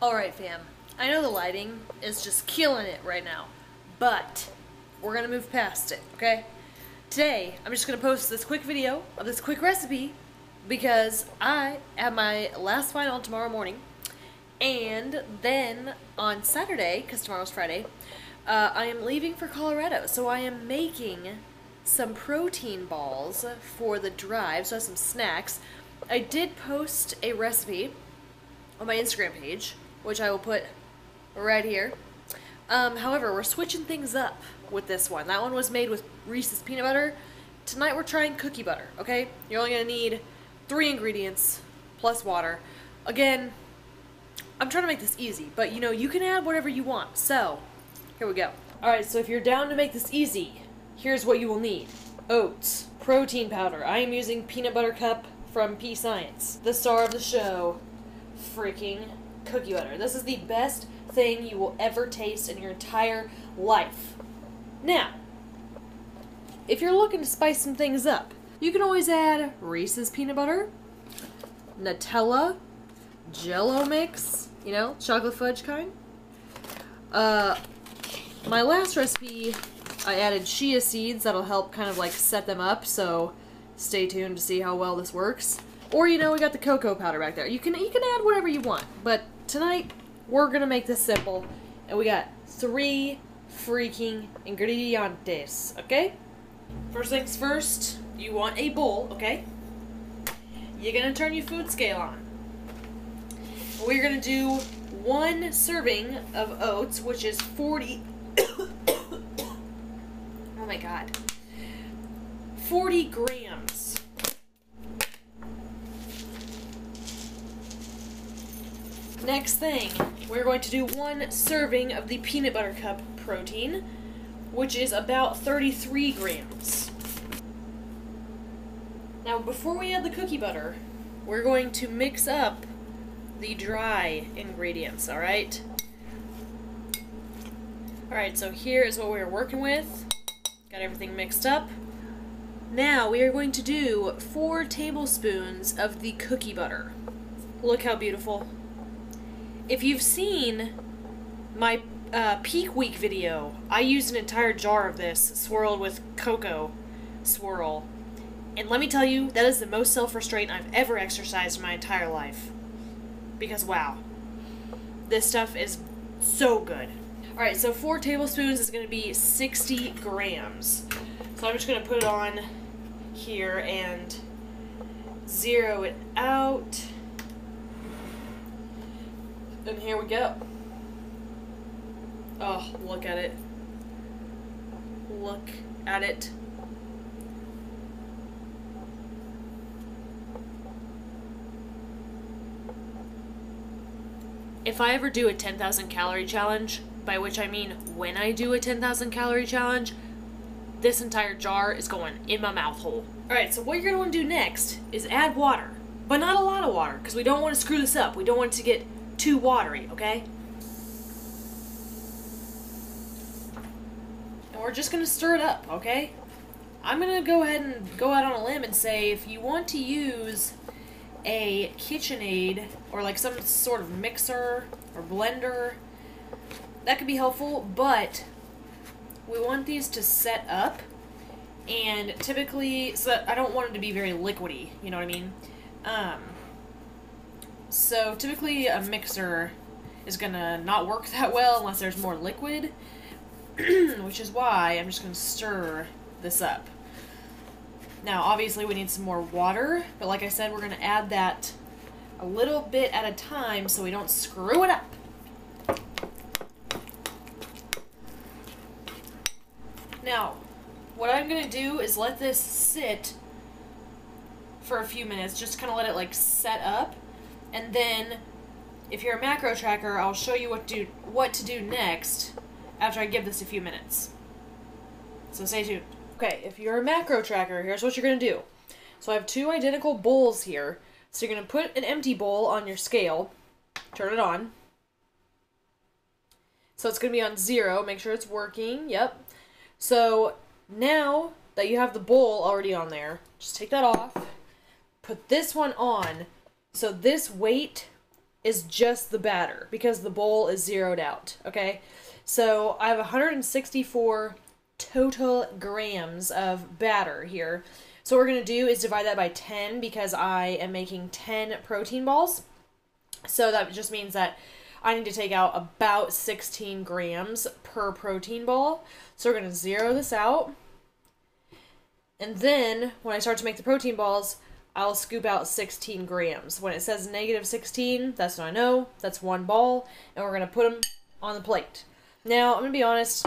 Alright fam, I know the lighting is just killing it right now, but we're gonna move past it, okay? Today, I'm just gonna post this quick video of this quick recipe because I have my last final tomorrow morning, and then on Saturday, because tomorrow's Friday, I am leaving for Colorado, so I am making some protein balls for the drive, so I have some snacks. I did post a recipe on my Instagram page, which I will put right here. However, we're switching things up with this one. That one was made with Reese's peanut butter. Tonight we're trying cookie butter, okay? You're only gonna need 3 ingredients plus water. Again, I'm trying to make this easy, but you know, you can add whatever you want. So, here we go. Alright, so if you're down to make this easy, here's what you will need. Oats, protein powder. I am using peanut butter cup from P Science. The star of the show, freaking cookie butter. This is the best thing you will ever taste in your entire life. Now, if you're looking to spice some things up, you can always add Reese's peanut butter, Nutella, Jell-O mix, you know, chocolate fudge kind. My last recipe, I added chia seeds. That'll help kind of like set them up, so stay tuned to see how well this works. Or, you know, we got the cocoa powder back there. You can add whatever you want, but tonight we're gonna make this simple, and we got 3 freaking ingredientes, okay? First things first, you want a bowl, okay? You're gonna turn your food scale on. We're gonna do 1 serving of oats, which is 40 oh my god, 40 grams. Next thing, we're going to do 1 serving of the peanut butter cup protein, which is about 33 grams. Now, before we add the cookie butter, we're going to mix up the dry ingredients, alright? Alright, so here is what we're working with. Got everything mixed up. Now, we are going to do 4 tablespoons of the cookie butter. Look how beautiful. If you've seen my peak week video, I used an entire jar of this swirled with cocoa swirl. And let me tell you, that is the most self-restraint I've ever exercised in my entire life. Because wow, this stuff is so good. Alright, so 4 tablespoons is going to be 60 grams. So I'm just going to put it on here and zero it out. And here we go. Oh, look at it. Look at it. If I ever do a 10,000 calorie challenge, by which I mean when I do a 10,000 calorie challenge, this entire jar is going in my mouth hole. Alright, so what you're going to want to do next is add water. But not a lot of water, because we don't want to screw this up. We don't want it to get too watery, okay? And we're just going to stir it up, okay? I'm going to go ahead and go out on a limb and say if you want to use a KitchenAid or like some sort of mixer or blender, that could be helpful, but we want these to set up, and typically, so that I don't want them to be very liquidy, you know what I mean? So typically a mixer is gonna not work that well unless there's more liquid, which is why I'm just gonna stir this up. Now, obviously we need some more water, but like I said, we're gonna add that a little bit at a time so we don't screw it up. Now, what I'm gonna do is let this sit for a few minutes, just kind of let it like set up, and then if you're a macro tracker, I'll show you what to do next after I give this a few minutes. So stay tuned. Okay, if you're a macro tracker, here's what you're gonna do. So I have 2 identical bowls here. So you're gonna put an empty bowl on your scale, turn it on. So it's gonna be on 0, make sure it's working, yep. So now that you have the bowl already on there, just take that off, put this one on, so this weight is just the batter because the bowl is zeroed out, okay? So I have 164 total grams of batter here. So what we're going to do is divide that by 10 because I am making 10 protein balls. So that just means that I need to take out about 16 grams per protein ball. So we're going to zero this out. And then when I start to make the protein balls, I'll scoop out 16 grams. When it says negative 16, that's what I know. That's one ball. And we're going to put them on the plate. Now, I'm going to be honest.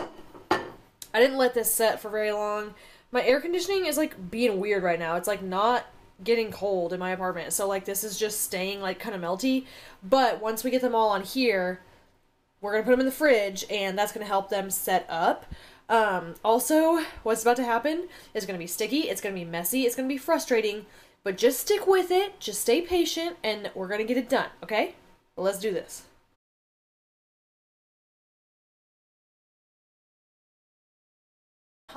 I didn't let this set for very long. My air conditioning is like being weird right now. It's like not getting cold in my apartment. So like this is just staying like kind of melty. But once we get them all on here, we're going to put them in the fridge and that's going to help them set up. Also, what's about to happen is going to be sticky. It's going to be messy. It's going to be frustrating. But just stick with it. Just stay patient and we're going to get it done. Okay? Well, let's do this.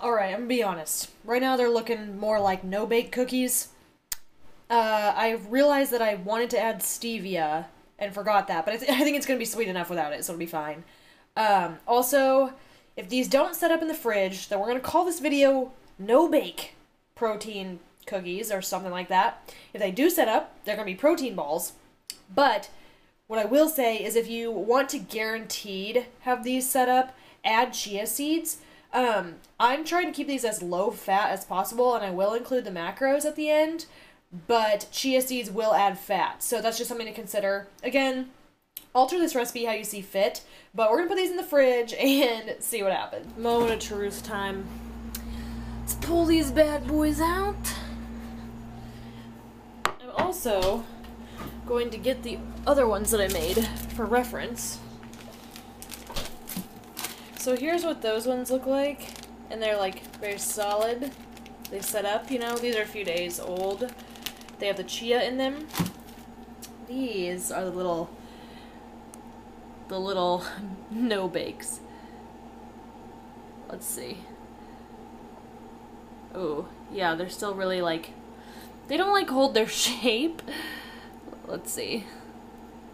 Alright, I'm gonna be honest. Right now they're looking more like no-bake cookies. I realized that I wanted to add stevia and forgot that, but I think it's gonna be sweet enough without it, so it'll be fine. Also, if these don't set up in the fridge, then we're gonna call this video no-bake protein cookies or something like that. If they do set up, they're gonna be protein balls. But what I will say is if you want to guaranteed have these set up, add chia seeds. I'm trying to keep these as low fat as possible, and I will include the macros at the end, but chia seeds will add fat, so that's just something to consider. Again, alter this recipe how you see fit, but we're going to put these in the fridge and see what happens. Moment of truth time. Let's pull these bad boys out. I'm also going to get the other ones that I made for reference. So here's what those ones look like, and they're like very solid. They set up, you know, these are a few days old. They have the chia in them. These are the little no bakes. Let's see. Oh, yeah, they're still really like, they don't like hold their shape. Let's see.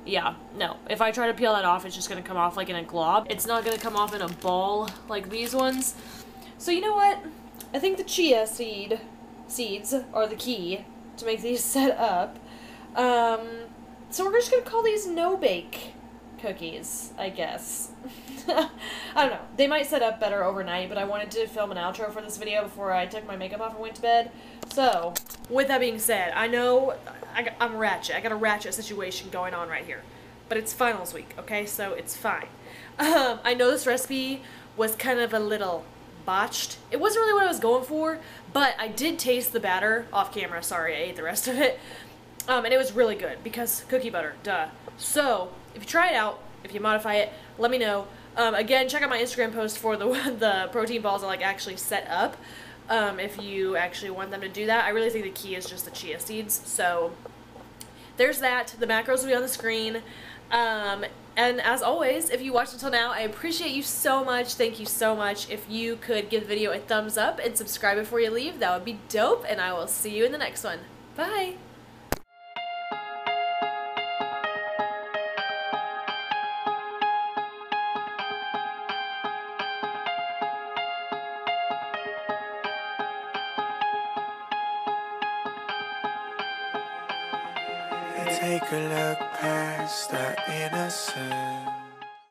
Yeah, no. If I try to peel that off, it's just going to come off like in a glob. It's not going to come off in a ball like these ones. So you know what? I think the chia seeds are the key to make these set up. So we're just going to call these no-bake cookies, I guess. I don't know. They might set up better overnight, but I wanted to film an outro for this video before I took my makeup off and went to bed. So, with that being said, I know I'm ratchet. I got a ratchet situation going on right here. But it's finals week, okay? So it's fine. I know this recipe was kind of a little botched. It wasn't really what I was going for, but I did taste the batter off camera. Sorry, I ate the rest of it. And it was really good because cookie butter, duh. So, if you try it out, if you modify it, let me know. Again, check out my Instagram post for the protein balls I like actually set up. If you actually want them to do that. I really think the key is just the chia seeds. So there's that. The macros will be on the screen. And as always, if you watched until now, I appreciate you so much. Thank you so much. If you could give the video a thumbs up and subscribe before you leave, that would be dope. And I will see you in the next one. Bye. Take a look past our innocence.